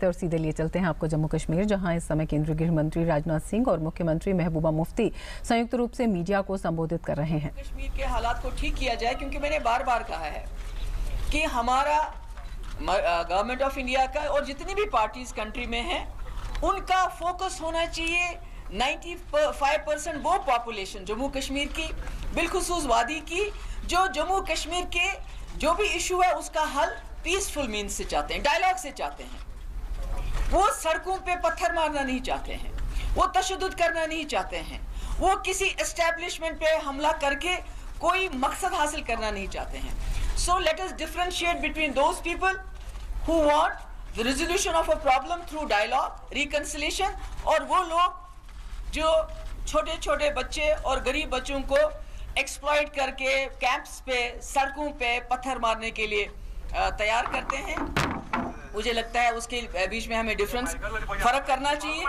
और सीधे लिए चलते हैं आपको जम्मू कश्मीर, जहां इस समय केंद्रीय गृह मंत्री राजनाथ सिंह और मुख्यमंत्री महबूबा मुफ्ती संयुक्त रूप से मीडिया को संबोधित कर रहे हैं। कश्मीर के हालात को ठीक किया जाए, क्योंकि मैंने बार बार कहा है कि हमारा गवर्नमेंट ऑफ इंडिया का और जितनी भी पार्टीज कंट्री में हैं, उनका फोकस होना चाहिए 95% वो पॉपुलेशन जम्मू कश्मीर की, बिलखुसूस वादी की, जो जम्मू कश्मीर के जो भी इशू है उसका हल पीसफुल मीन्स से चाहते हैं, डायलॉग से चाहते हैं। वो सड़कों पे पत्थर मारना नहीं चाहते हैं, वो तशद्दुद करना नहीं चाहते हैं, वो किसी एस्टेब्लिशमेंट पे हमला करके कोई मकसद हासिल करना नहीं चाहते हैं। So let us differentiate between those people who want the resolution of a problem through dialogue, reconciliation, और वो लोग जो छोटे छोटे बच्चे और गरीब बच्चों को एक्सप्लॉइट करके कैंप्स पे, सड़कों पे पत्थर मारने के लिए तैयार करते हैं। मुझे लगता है उसके बीच में हमें फर्क करना चाहिए।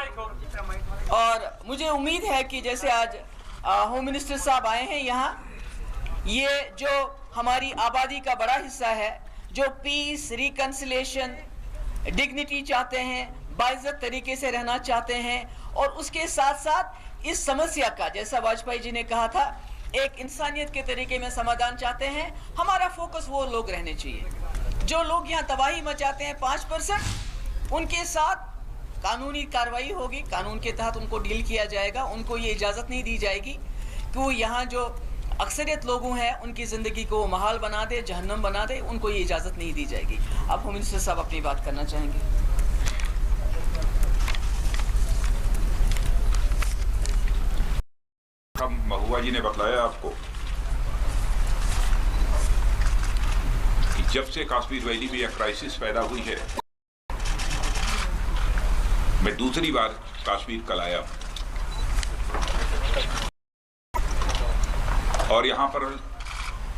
और मुझे उम्मीद है कि जैसे आज होम मिनिस्टर साहब आए हैं यहाँ, ये जो हमारी आबादी का बड़ा हिस्सा है, जो पीस, रिकंसिलिएशन, डिग्निटी चाहते हैं, बाइज्जत तरीके से रहना चाहते हैं, और उसके साथ साथ इस समस्या का, जैसा वाजपेयी जी ने कहा था, एक इंसानियत के तरीके में समाधान चाहते हैं। हमारा फोकस वो लोग रहने चाहिए जो लोग यहाँ तबाही मचाते हैं 5%, उनके साथ कानूनी कार्रवाई होगी, कानून के तहत उनको डील किया जाएगा। उनको ये इजाज़त नहीं दी जाएगी कि वो यहाँ जो अक्सरियत लोगों हैं उनकी ज़िंदगी को महाल बना दे, जहन्नम बना दे, उनको ये इजाज़त नहीं दी जाएगी। अब होम मिनिस्टर साहब अपनी बात करना चाहेंगे। महुआ जी ने बतलाया आपको कि जब से कश्मीर वैली में यह क्राइसिस पैदा हुई है, मैं दूसरी बार कश्मीर कल आया और यहाँ पर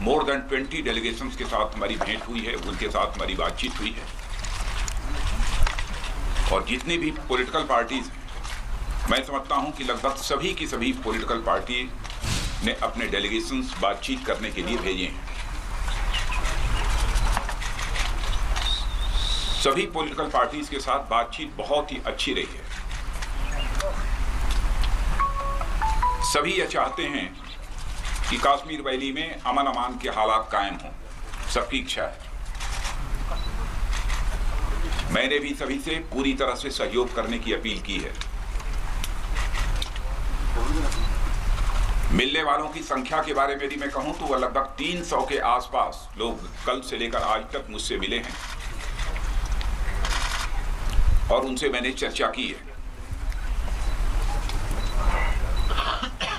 मोर देन 20 डेलीगेशंस के साथ हमारी भेंट हुई है, उनके साथ हमारी बातचीत हुई है। और जितनी भी पॉलिटिकल पार्टीज, मैं समझता हूं कि लगभग सभी की सभी पॉलिटिकल पार्टी ने अपने डेलीगेशंस बातचीत करने के लिए भेजे हैं। सभी पॉलिटिकल पार्टीज के साथ बातचीत बहुत ही अच्छी रही है। सभी ये चाहते हैं कि कश्मीर वैली में अमन अमान के हालात कायम हों, सबकी इच्छा है। मैंने भी सभी से पूरी तरह से सहयोग करने की अपील की है। मिलने वालों की संख्या के बारे में यदि मैं कहूं तो वह लगभग 300 के आसपास लोग कल से लेकर आज तक मुझसे मिले हैं और उनसे मैंने चर्चा की है।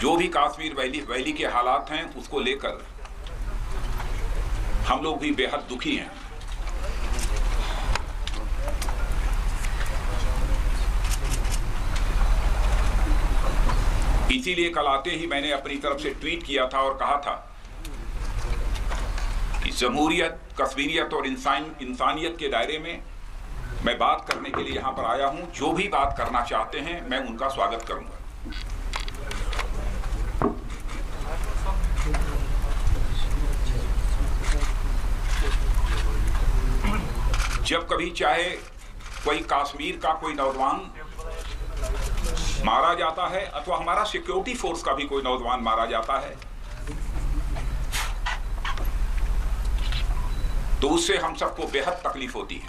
जो भी कश्मीर वैली के हालात हैं उसको लेकर हम लोग भी बेहद दुखी हैं। इसीलिए कल आते ही मैंने अपनी तरफ से ट्वीट किया था और कहा था कि जमहूरियत, कश्मीरियत और इंसानियत के दायरे में मैं बात करने के लिए यहां पर आया हूं। जो भी बात करना चाहते हैं मैं उनका स्वागत करूंगा। जब कभी चाहे कोई कश्मीर का कोई नौजवान मारा जाता है अथवा हमारा सिक्योरिटी फोर्स का भी कोई नौजवान मारा जाता है, तो उससे हम सबको बेहद तकलीफ होती है।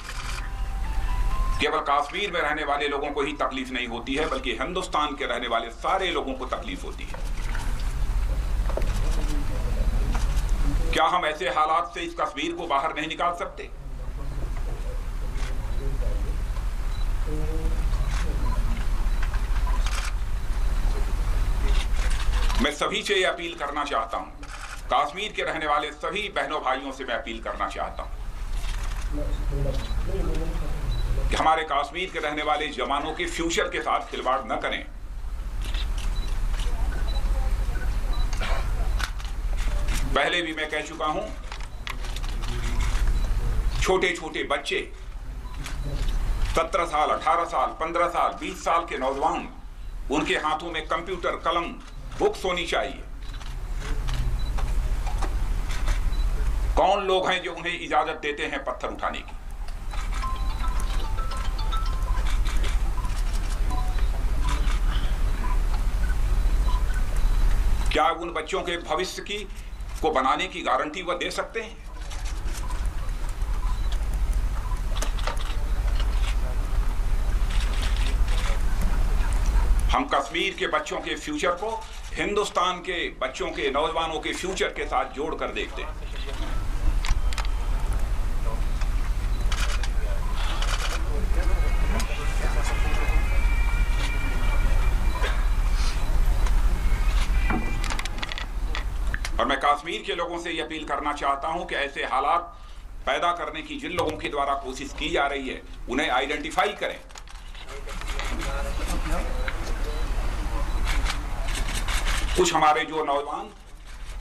केवल कश्मीर में रहने वाले लोगों को ही तकलीफ नहीं होती है, बल्कि हिंदुस्तान के रहने वाले सारे लोगों को तकलीफ होती है। क्या हम ऐसे हालात से इस कश्मीर को बाहर नहीं निकाल सकते? मैं सभी से ये अपील करना चाहता हूं, कश्मीर के रहने वाले सभी बहनों भाइयों से मैं अपील करना चाहता हूं कि हमारे कश्मीर के रहने वाले जवानों के फ्यूचर के साथ खिलवाड़ न करें। पहले भी मैं कह चुका हूं, छोटे छोटे बच्चे 17 साल, 18 साल, 15 साल, 20 साल के नौजवान, उनके हाथों में कंप्यूटर, कलम, बुक्स होनी चाहिए। कौन लोग हैं जो उन्हें इजाजत देते हैं पत्थर उठाने की? क्या उन बच्चों के भविष्य को बनाने की गारंटी वह दे सकते हैं? हम कश्मीर के बच्चों के फ्यूचर को हिंदुस्तान के बच्चों के, नौजवानों के फ्यूचर के साथ जोड़कर देखते हैं। और मैं कश्मीर के लोगों से यह अपील करना चाहता हूं कि ऐसे हालात पैदा करने की जिन लोगों के द्वारा कोशिश की जा रही है, उन्हें आइडेंटिफाई करें। कुछ हमारे जो नौजवान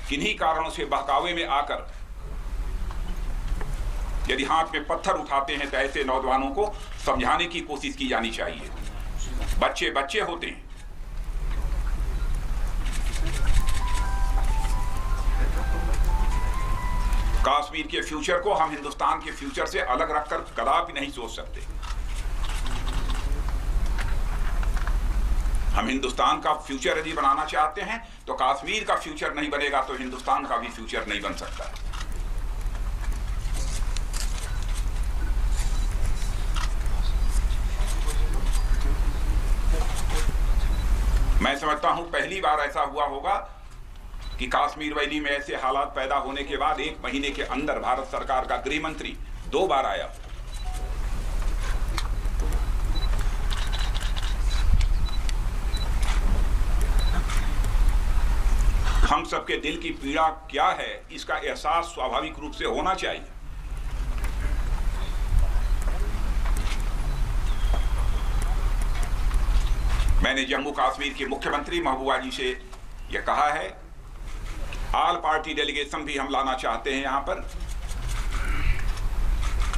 किन्हीं कारणों से बहकावे में आकर यदि हाथ में पत्थर उठाते हैं, तो ऐसे नौजवानों को समझाने की कोशिश की जानी चाहिए। बच्चे बच्चे होते हैं। कश्मीर के फ्यूचर को हम हिंदुस्तान के फ्यूचर से अलग रखकर कदापि नहीं सोच सकते। हम हिंदुस्तान का फ्यूचर यदि बनाना चाहते हैं तो कश्मीर का फ्यूचर नहीं बनेगा तो हिंदुस्तान का भी फ्यूचर नहीं बन सकता। मैं समझता हूं पहली बार ऐसा हुआ होगा कि कश्मीर वैली में ऐसे हालात पैदा होने के बाद 1 महीने के अंदर भारत सरकार का गृह मंत्री 2 बार आया। हम सबके दिल की पीड़ा क्या है, इसका एहसास स्वाभाविक रूप से होना चाहिए। मैंने जम्मू कश्मीर के मुख्यमंत्री महबूबा जी से यह कहा है, ऑल पार्टी डेलीगेशन भी हम लाना चाहते हैं यहां पर,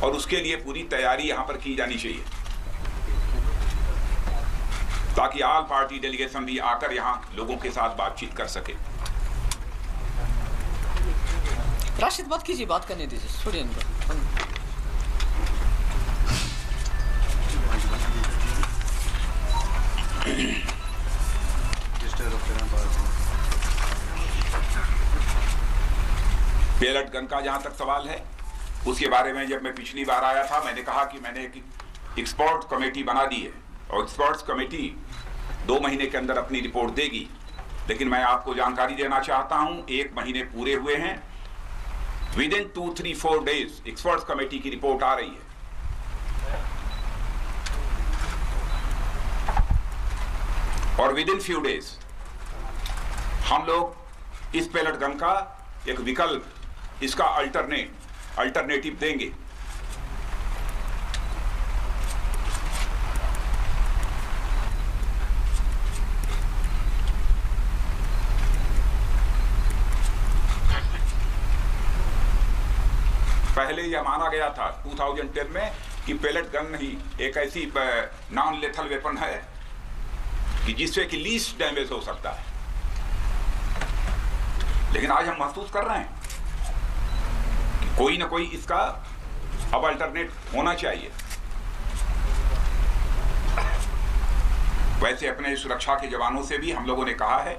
और उसके लिए पूरी तैयारी यहां पर की जानी चाहिए ताकि ऑल पार्टी डेलीगेशन भी आकर यहां लोगों के साथ बातचीत कर सके। राशिद बात कीजिए, बात करने दीजिए, छोड़िए इनको। पेलट गन का जहां तक सवाल है, उसके बारे में जब मैं पिछली बार आया था, मैंने कहा कि मैंने एक एक्सपर्ट कमेटी बना दी है और एक्सपर्ट्स कमेटी 2 महीने के अंदर अपनी रिपोर्ट देगी। लेकिन मैं आपको जानकारी देना चाहता हूं, 1 महीने पूरे हुए हैं, विदिन 2-3-4 डेज एक्सपर्ट्स कमेटी की रिपोर्ट आ रही है। और विदिन फ्यू डेज हम लोग इस पेलट गन का एक विकल्प, इसका अल्टरनेटिव देंगे। पहले यह माना गया था 2010 में कि पेलेट गन ही एक ऐसी नॉन लेथल वेपन है कि जिससे कि लीस्ट डैमेज हो सकता है। लेकिन आज हम महसूस कर रहे हैं कि कोई ना कोई इसका अब अल्टरनेट होना चाहिए। वैसे अपने सुरक्षा के जवानों से भी हम लोगों ने कहा है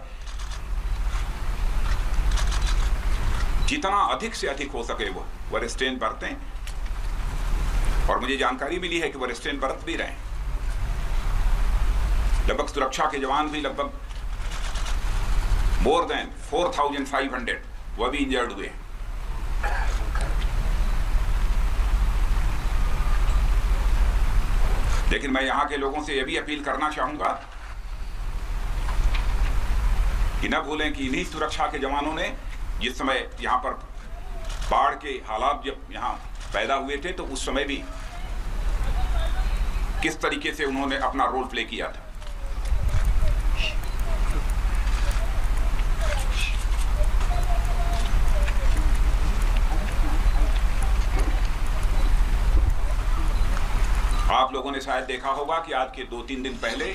जितना अधिक से अधिक हो सके वो रेस्ट्रेंट बरतें, और मुझे जानकारी मिली है कि वो रेस्ट्रेंट बरत भी रहे हैं। लगभग सुरक्षा के जवान भी लगभग मोर देन 4500 वह भी इंजर्ड हुए। लेकिन मैं यहां के लोगों से यह भी अपील करना चाहूंगा कि न भूलें कि इन्हीं सुरक्षा के जवानों ने जिस समय यहां पर बाढ़ के हालात जब यहां पैदा हुए थे तो उस समय भी किस तरीके से उन्होंने अपना रोल प्ले किया था। आप लोगों ने शायद देखा होगा कि आज के 2-3 दिन पहले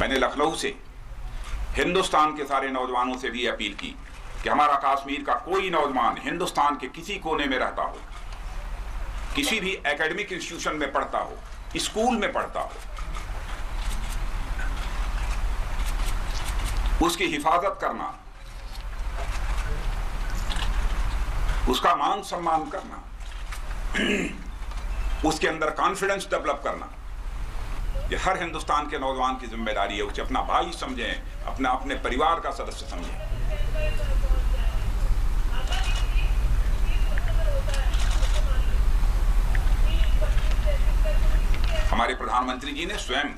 मैंने लखनऊ से हिंदुस्तान के सारे नौजवानों से भी अपील की कि हमारा कश्मीर का कोई नौजवान हिंदुस्तान के किसी कोने में रहता हो, किसी भी एकेडमिक इंस्टीट्यूशन में पढ़ता हो, स्कूल में पढ़ता हो, उसकी हिफाजत करना, उसका मान सम्मान करना, उसके अंदर कॉन्फिडेंस डेवलप करना, ये हर हिंदुस्तान के नौजवान की जिम्मेदारी है। उसे अपना भाई समझें, अपने परिवार का सदस्य समझें। हमारे प्रधानमंत्री जी ने स्वयं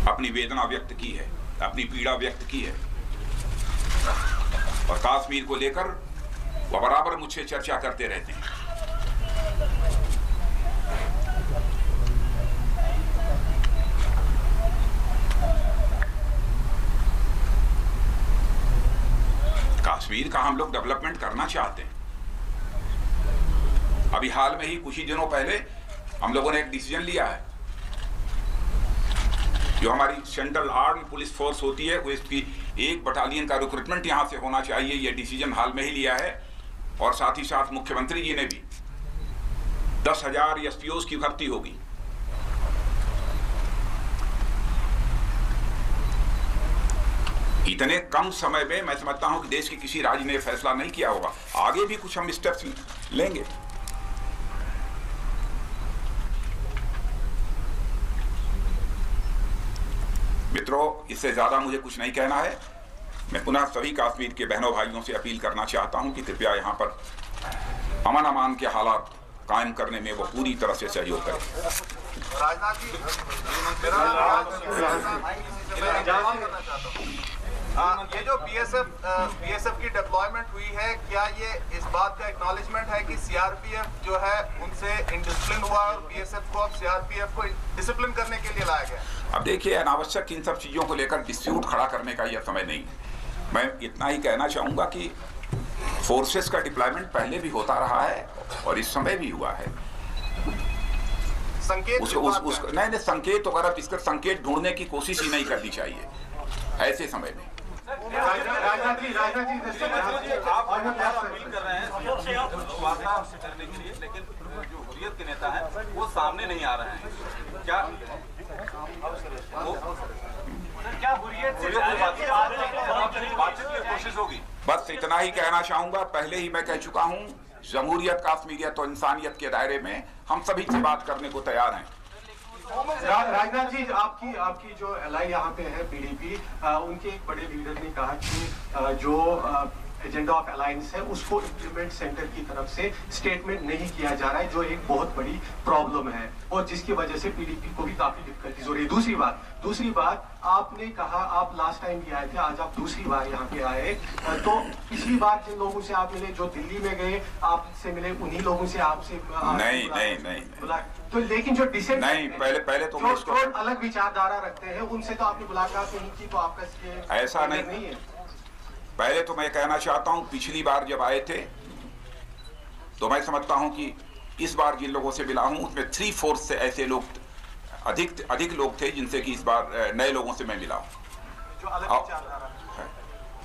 अपनी वेदना व्यक्त की है, अपनी पीड़ा व्यक्त की है, और कश्मीर को लेकर वह बराबर मुझसे चर्चा करते रहते हैं। कश्मीर का हम लोग डेवलपमेंट करना चाहते हैं। अभी हाल में ही कुछ ही दिनों पहले हम लोगों ने एक डिसीजन लिया है, जो हमारी सेंट्रल आर्म पुलिस फोर्स होती है, वो इसकी 1 बटालियन का रिक्रूटमेंट यहां से होना चाहिए। ये डिसीजन हाल में ही लिया है। और साथ ही साथ मुख्यमंत्री जी ने भी 10,000 एसपीओ की भर्ती होगी। इतने कम समय में मैं समझता हूं कि देश के किसी राज्य ने फैसला नहीं किया होगा। आगे भी कुछ हम स्टेप्स लेंगे। मित्रों, इससे ज्यादा मुझे कुछ नहीं कहना है। मैं पुनः सभी कश्मीर के बहनों भाइयों से अपील करना चाहता हूं कि कृपया यहां पर अमन अमान के हालात कायम करने में वो पूरी तरह से सहयोग करें। राजनाथ जी, ये जो बीएसएफ की डिप्लॉयमेंट हुई है, क्या ये इस बात का एक्नॉलेजमेंट है कि सीआरपीएफ जो है उनसे इंडिसिप्लिन हुआ और बीएसएफ को अब सीआरपीएफ को डिसिप्लिन करने के लिए लाया गया? अब देखिए, अनावश्यक इन सब चीजों को लेकर डिस्प्यूट खड़ा करने का यह समय नहीं। मैं इतना ही कहना चाहूंगा कि फोर्सेस का डिप्लॉयमेंट पहले भी होता रहा है और इस समय भी हुआ है। संकेत नहीं, संकेत वगैरह इसका संकेत ढूंढने की कोशिश ही नहीं करनी चाहिए ऐसे समय में। राजनाथ जी आप अपील कर रहे हैं वार्ता करने के लिए, लेकिन जो हुर्रियत के नेता हैं वो सामने नहीं आ रहे हैं। क्या हुर्रियत से बातचीत की कोशिश होगी? बस इतना ही कहना चाहूंगा। पहले ही मैं कह चुका हूं, जमहूरियत, काश्मीरियत और इंसानियत के दायरे में हम सभी से बात करने को तैयार हैं। राजनाथ जी, आपकी जो एलाई यहाँ पे है पीडीपी, उनके एक बड़े लीडर ने कहा कि जो एजेंडा ऑफ अलायंस है उसको इम्प्लीमेंट सेंटर की तरफ से स्टेटमेंट नहीं किया जा रहा है, जो एक बहुत बड़ी प्रॉब्लम है और जिसकी वजह से पीडीपी को भी काफी डिफिकल्टीज हो रही है। दूसरी बात आपने कहा, आप लास्ट टाइम भी आए थे, आज आप दूसरी बार यहाँ पे आए, तो पिछली बार जिन लोगों से आप मिले, जो दिल्ली में गए आपसे मिले, उन्हीं लोगों से आपसे नहीं तो लेकिन जो डिसेंट नहीं, पहले तो अलग विचारधारा रखते हैं उनसे तो आपने मुलाकात नहीं की, तो आपका ऐसा नहीं है। पहले तो मैं कहना चाहता हूं, पिछली बार जब आए थे तो मैं समझता हूं कि इस बार जिन लोगों से मिला हूं उसमें 3/4 से ऐसे लोग, अधिक लोग थे जिनसे कि इस बार नए लोगों से मैं मिला हूं, जो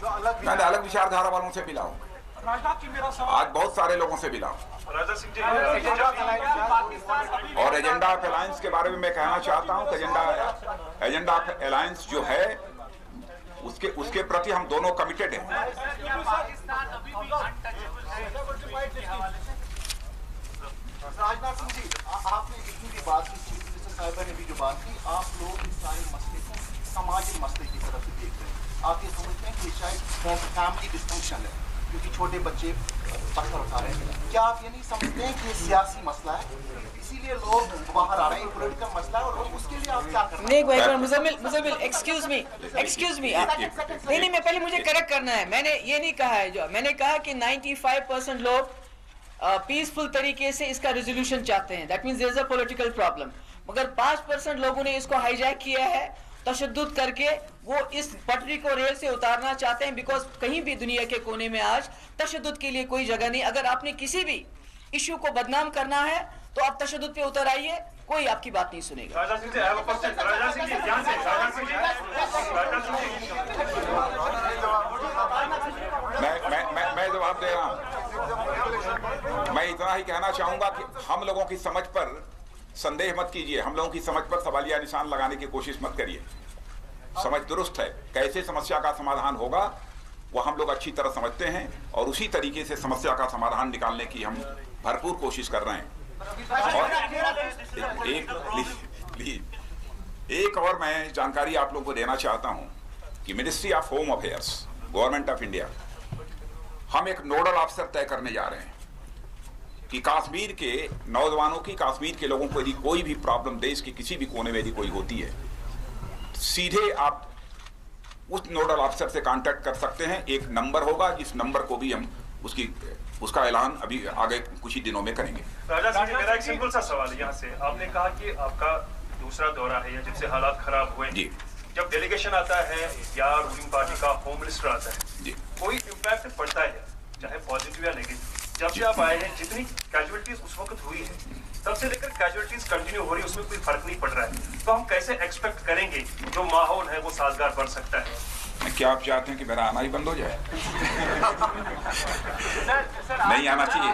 अलग विचारधारा वालों से मिला हूं। आज बहुत सारे लोगों से मिला हूं। और एजेंडा ऑफ अलायंस के बारे में मैं कहना चाहता हूं कि एजेंडा ऑफ अलायंस जो है उसके प्रति हम दोनों कमिटेड हैं। राजनाथ सिंह जी, आपने जितनी भी बात की, साहिबा ने भी जो बात की, आप लोग इस सारे मसले को सामाजिक मसले की तरफ से देख रहे हैं। आप ये समझते हैं कि शायद फैमिली डिस्फंक्शन है क्योंकि छोटे बच्चे पत्थर उठा रहे हैं। क्या आप ये नहीं समझते हैं कि ये सियासी मसला है, इसीलिए लोग बाहर आ रहे हैं, पॉलिटिकल मसला है, और उसके लिए आप क्या कर रहे हैं? नहीं, मुजम्मिल एक्सक्यूज मी नहीं, मैं पहले मुझे करेक्ट करना है। मैंने ये नहीं कहा है, जो मैंने कहा कि 95% लोग पीसफुल तरीके से इसका रेजोल्यूशन चाहते हैं। That means there is a political problem. मगर 5% लोगों ने इसको हाईजैक किया है, तशद्दुद करके वो इस पटरी को रेल से उतारना चाहते हैं, बिकॉज कहीं भी दुनिया के कोने में आज तशद्दुद के लिए कोई जगह नहीं। अगर आपने किसी भी इशू को बदनाम करना है तो आप तशद्दुद पे उतर आइए, कोई आपकी बात नहीं सुनेगा। मैं जवाब दे रहा हूं। मैं इतना ही कहना चाहूंगा कि हम लोगों की समझ पर संदेह मत कीजिए, हम लोगों की समझ पर सवालिया निशान लगाने की कोशिश मत करिए। समझ दुरुस्त है। कैसे समस्या का समाधान होगा वो हम लोग अच्छी तरह समझते हैं और उसी तरीके से समस्या का समाधान निकालने की हम भरपूर कोशिश कर रहे हैं। और एक और मैं जानकारी आप लोगों को देना चाहता हूं कि ministry of home affairs, government of India, हम एक नोडल अफसर तय करने जा रहे हैं कि कश्मीर के नौजवानों की, कश्मीर के लोगों को यदि कोई भी प्रॉब्लम देश के किसी भी कोने में यदि कोई होती है, सीधे आप उस नोडल अफसर से कांटेक्ट कर सकते हैं। एक नंबर होगा, इस नंबर को भी हम उसका ऐलान अभी आगे कुछ ही दिनों में करेंगे। राजा सिंह जी, मेरा एक सिंपल सा सवाल है यहाँ से। आपने कहा कि आपका दूसरा दौरा है या जिससे हालात खराब हुए जी। जब डेलीगेशन आता है या रूलिंग पार्टी का होम मिनिस्टर आता है जी, कोई इम्पैक्ट पड़ता है चाहे पॉजिटिव या नेगेटिव? जब से आप आए हैं जितनी कैजुअलिटीज उस वक्त हुई है तब से लेकर कैजुअलिटीज कंटिन्यू हो रही है, उसमें कोई फर्क नहीं पड़ रहा है, तो हम कैसे एक्सपेक्ट करेंगे जो माहौल है वो साजगार बन सकता है? क्या आप चाहते हैं कि मेरा आना ही बंद हो जाए? नहीं आना चाहिए।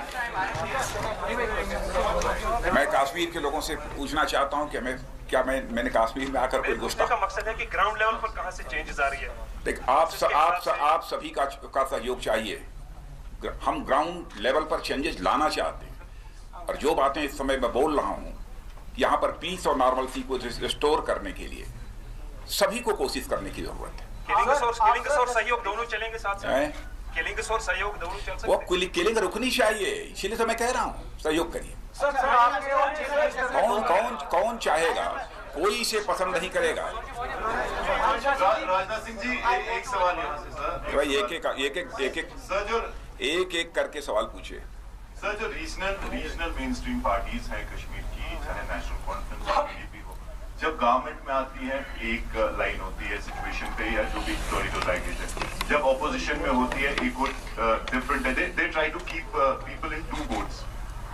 मैं कश्मीर के लोगों से पूछना चाहता हूं कि मैंने कश्मीर में आकर कोई गुस्ताखी का मकसद है कि ग्राउंड लेवल पर कहां से चेंजेस आ रही है? देख, आप सभी का सहयोग चाहिए। हम ग्राउंड लेवल पर चेंजेस लाना चाहते हैं और जो बातें इस समय मैं बोल रहा हूं, यहाँ पर पीस और नॉर्मलसी को रिस्टोर करने के लिए सभी को कोशिश करने की जरूरत है। किलिंग और सहयोग दोनों चलेंगे साथ साथ? किलिंग और सहयोग दोनों चल सकते हैं? वो किलिंग रुकनी चाहिए, इसलिए तो मैं कह रहा हूँ सहयोग करिए। कौन चाहेगा? कोई इसे पसंद नहीं करेगा। राजनाथ सिंह जी, एक सवाल यहाँ से सर। भाई एक एक करके सवाल पूछिए। सर, जो रीजनल मेन स्ट्रीम पार्टीज हैं कश्मीर की, चाहे नेशनल कॉन्फ्रेंस हो, बीजेपी हो, जब गवर्नमेंट में आती है एक लाइन होती है सिचुएशन पे या जो भी हिस्टोरिकल राइटेज है, जब ऑपोजिशन में होती है एक और डिफरेंट है, they try to keep people in two boats.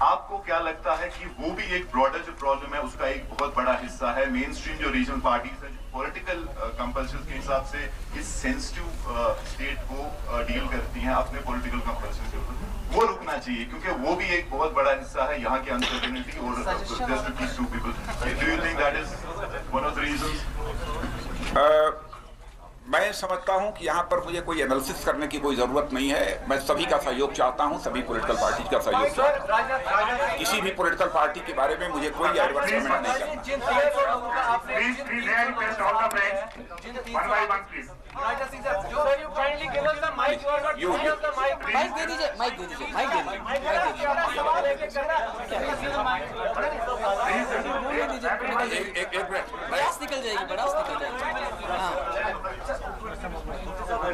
आपको क्या लगता है कि वो भी एक ब्रॉडर जो प्रॉब्लम है उसका एक बहुत बड़ा हिस्सा है? मेन स्ट्रीम जो रीजनल पार्टीज है पॉलिटिकल कंपल्शन के हिसाब से इस सेंसिटिव स्टेट को डील करती हैं अपने पॉलिटिकल कंपल्शन के ऊपर, वो रुकना चाहिए क्योंकि वो भी एक बहुत बड़ा हिस्सा है यहाँ की अनसर्टेनिटी और just to keep to people. Do you think that is one of the reasons? मैं समझता हूं कि यहाँ पर मुझे कोई एनालिसिस करने की कोई जरूरत नहीं है। मैं सभी का सहयोग चाहता हूं, सभी पॉलिटिकल पार्टी का सहयोग चाहता हूं। किसी भी पॉलिटिकल पार्टी के बारे में मुझे कोई एडवर्टाइजमेंट नहीं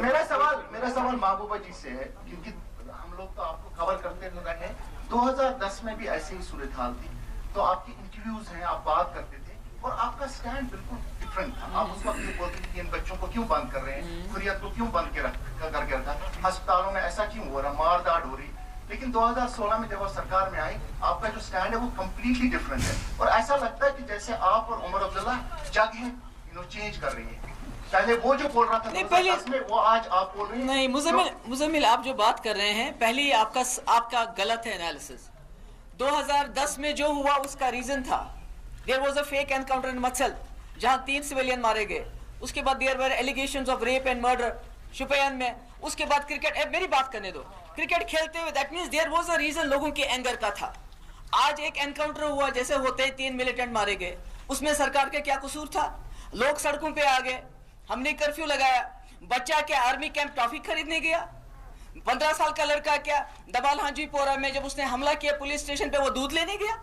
मेरा सवाल महबूबा जी से है क्योंकि हम लोग तो आपको खबर करते रहे हैं। 2010 में भी ऐसी ही सूरत हाल थी, तो आपकी इंटरव्यूज हैं, आप बात करते थे और आपका स्टैंड बिल्कुल डिफरेंट था। आप उस वक्त ये बोलते थे कि इन बच्चों को क्यों बंद कर रहे हैं, हुर्रियत को क्यों बंद करके रखा, अस्पतालों में ऐसा क्यों हो रहा, मार दाड़ हो रही। लेकिन 2016 में जब आप सरकार में आई, आपका जो स्टैंड है वो कम्प्लीटली डिफरेंट है और ऐसा लगता है कि जैसे आप और उमर अब्दुल्ला जगह चेंज कर रही है। पहले वो जो बोल रहा था नहीं, पहले में वो आज आप बोल रहे हैं। नहीं, मुजम्मिल आप जो बात कर रहे हैं, पहले ही आपका गलत है एनालिसिस। 2010 में जो हुआ उसका रीजन था, there was a fake encounter in Machil जहां 3 सिविलियन मारे गए। उसके बाद there were allegations of rape and murder Shopian में। उसके बाद क्रिकेट, मेरी बात करने दो, क्रिकेट खेलते हुए, that means there was a reason लोगों के एंगर का था। आज एक एनकाउंटर हुआ जैसे होते ही 3 मिलिटेंट मारे गए, उसमें सरकार का क्या कसूर था? लोग सड़कों पे आ गए, हमने कर्फ्यू लगाया। बच्चा क्या आर्मी कैंप टॉफी खरीदने गया? 15 साल का लड़का क्या दबाल हाजीपोरा में जब उसने हमला किया पुलिस स्टेशन पे, वो दूध लेने गया?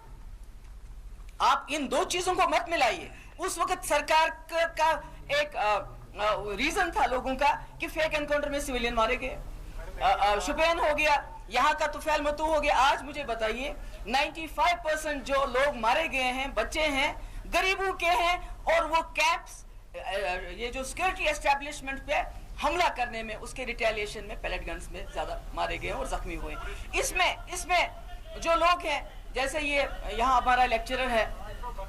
आप इन दो चीजों को मत मिलाइए। उस वक्त सरकार का एक रीजन था लोगों का कि फेक एनकाउंटर में सिविलियन मारे गए। शुपियान हो गया, यहाँ का तुफैल मतू हो गया। आज मुझे बताइए 95% जो लोग मारे गए हैं बच्चे हैं, गरीबों के हैं और वो कैंप्स, ये जो सिक्योरिटी एस्टेब्लिशमेंट पे हमला करने में, उसके रिटेलिएशन में पैलेट गन्स में ज्यादा मारे गए और जख्मी हुए। इसमें जो लोग हैं, जैसे ये यहाँ हमारा लेक्चरर है,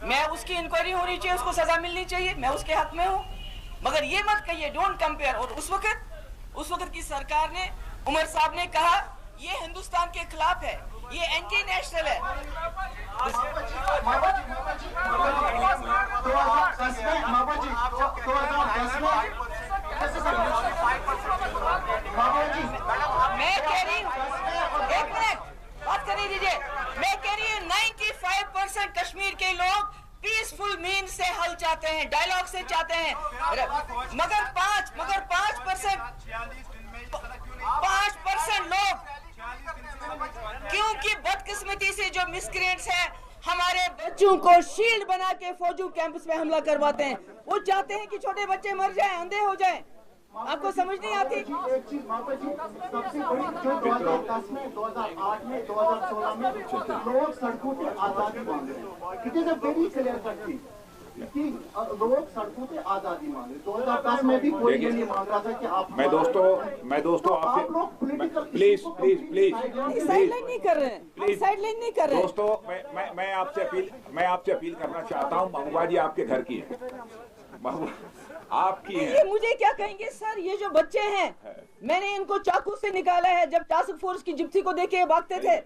मैं उसकी इंक्वायरी होनी चाहिए, उसको सजा मिलनी चाहिए, मैं उसके हक में हूँ। मगर ये मत कहिए डोंट कंपेयर। और उस वक्त की सरकार ने, उमर साहब ने कहा ये हिंदुस्तान के खिलाफ है, ये एंटी नेशनल है। पीसफुल मीन से हल चाहते हैं, डायलॉग से चाहते हैं, मगर 5% लोग, क्योंकि बदकिस्मती से जो मिसक्रिएंट्स हैं हमारे बच्चों को शील्ड बना के फौजी कैंपस में हमला करवाते हैं। वो चाहते हैं कि छोटे बच्चे मर जाएं, अंधे हो जाएं। आपको समझ नहीं आती? एक चीज माता जी, सबसे बड़ी जो 2010 में, 2008 में, 2016 में लोग सड़कों पे आजादी मांग रहे हैं। It is a very clear cut thing कि लोग सड़कों पे आजादी मांग रहे हैं। 2010 में भी कोई ये नहीं मांग रहा था कि आप मैं दोस्तों आपसे प्लीज साइडलाइन नहीं कर रहे हैं, साइडलाइन नहीं कर रहे हैं। दोस्तों मैं आपसे अपील करना चाहता हूँ। महबूबा जी आपके घर की है, आपकी है। ये मुझे क्या कहेंगे सर? ये जो बच्चे हैं, मैंने इनको चाकू से निकाला है जब टास्क फोर्स की जिप्सी को देखे भागते थे,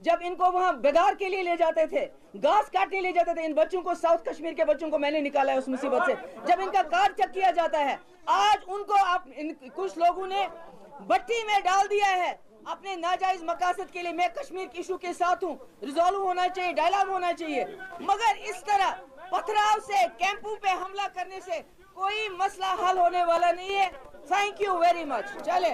जब इनको वहाँ बेगार के लिए ले जाते थे, घास काटने ले जाते थे। इन बच्चों को, साउथ कश्मीर के बच्चों को मैंने निकाला है उस मुसीबत से, जब इनका कार्ड चेक किया जाता है। आज उनको कुछ लोगों ने भट्टी में डाल दिया है अपने नाजायज मकासद के लिए। मैं कश्मीर के इशू के साथ हूँ, रिजॉल्व होना चाहिए, डायलॉग होना चाहिए, मगर इस तरह पथराव से, कैंपों पे हमला करने से कोई मसला हल होने वाला नहीं है। Thank you very much. चले।